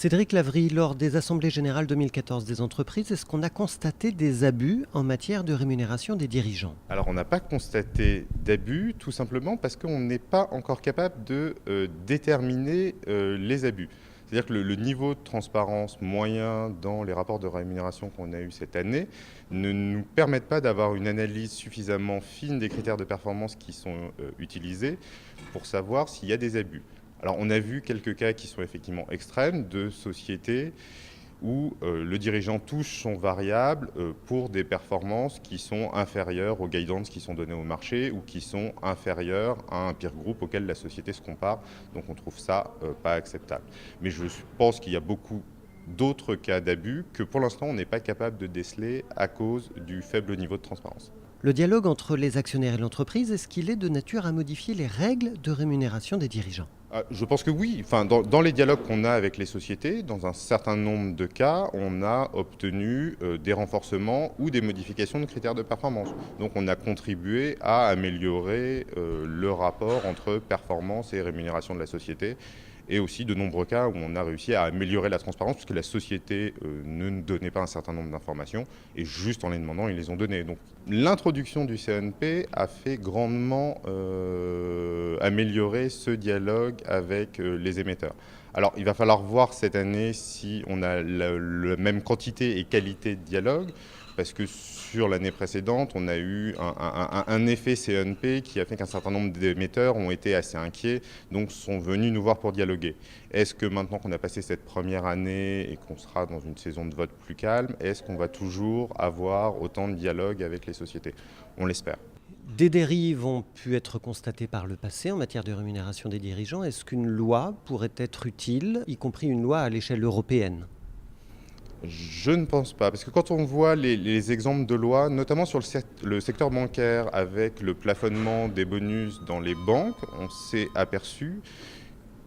Cédric Lavry, lors des assemblées générales 2014 des entreprises, est-ce qu'on a constaté des abus en matière de rémunération des dirigeants? Alors on n'a pas constaté d'abus, tout simplement parce qu'on n'est pas encore capable de déterminer les abus. C'est-à-dire que le niveau de transparence moyen dans les rapports de rémunération qu'on a eu cette année ne nous permettent pas d'avoir une analyse suffisamment fine des critères de performance qui sont utilisés pour savoir s'il y a des abus. Alors on a vu quelques cas qui sont effectivement extrêmes de sociétés où le dirigeant touche son variable pour des performances qui sont inférieures aux guidance qui sont données au marché ou qui sont inférieures à un peer group auquel la société se compare. Donc on trouve ça pas acceptable. Mais je pense qu'il y a beaucoup d'autres cas d'abus que pour l'instant on n'est pas capable de déceler à cause du faible niveau de transparence. Le dialogue entre les actionnaires et l'entreprise, est-ce qu'il est de nature à modifier les règles de rémunération des dirigeants? Je pense que oui. Enfin, dans les dialogues qu'on a avec les sociétés, dans un certain nombre de cas, on a obtenu des renforcements ou des modifications de critères de performance. Donc on a contribué à améliorer le rapport entre performance et rémunération de la société. Et aussi de nombreux cas où on a réussi à améliorer la transparence parce que la société ne nous donnait pas un certain nombre d'informations et juste en les demandant, ils les ont données. Donc l'introduction du CNP a fait grandement améliorer ce dialogue avec les émetteurs. Alors il va falloir voir cette année si on a la même quantité et qualité de dialogue, parce que sur l'année précédente, on a eu un effet CNP qui a fait qu'un certain nombre d'émetteurs ont été assez inquiets, donc sont venus nous voir pour dialoguer. Est-ce que maintenant qu'on a passé cette première année et qu'on sera dans une saison de vote plus calme, est-ce qu'on va toujours avoir autant de dialogue avec les sociétés? On l'espère. Des dérives ont pu être constatées par le passé en matière de rémunération des dirigeants. Est-ce qu'une loi pourrait être utile, y compris une loi à l'échelle européenne? Je ne pense pas, parce que quand on voit les exemples de loi, notamment sur le secteur bancaire, avec le plafonnement des bonus dans les banques, on s'est aperçu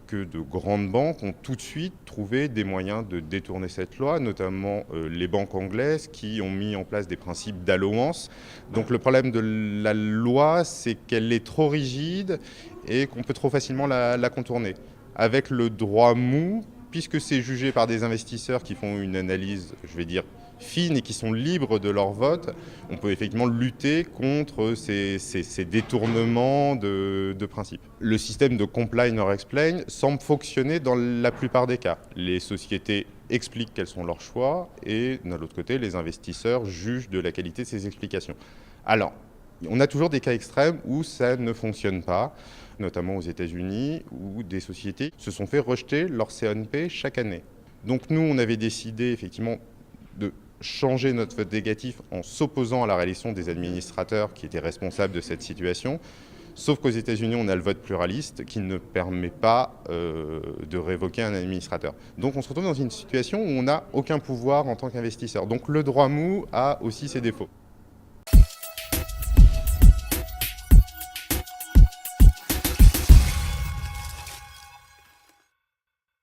que de grandes banques ont tout de suite trouvé des moyens de détourner cette loi, notamment les banques anglaises qui ont mis en place des principes d'allowance. Donc le problème de la loi, c'est qu'elle est trop rigide et qu'on peut trop facilement la contourner. Avec le droit mou, puisque c'est jugé par des investisseurs qui font une analyse, je vais dire, fine et qui sont libres de leur vote, on peut effectivement lutter contre ces détournements de principes. Le système de comply nor explain semble fonctionner dans la plupart des cas. Les sociétés expliquent quels sont leurs choix et de l'autre côté, les investisseurs jugent de la qualité de ces explications. Alors, on a toujours des cas extrêmes où ça ne fonctionne pas, notamment aux États-Unis, où des sociétés se sont fait rejeter leur CNP chaque année. Donc nous, on avait décidé effectivement de changer notre vote négatif en s'opposant à la réélection des administrateurs qui étaient responsables de cette situation. Sauf qu'aux États-Unis, on a le vote pluraliste qui ne permet pas de révoquer un administrateur. Donc on se retrouve dans une situation où on n'a aucun pouvoir en tant qu'investisseur. Donc le droit mou a aussi ses défauts.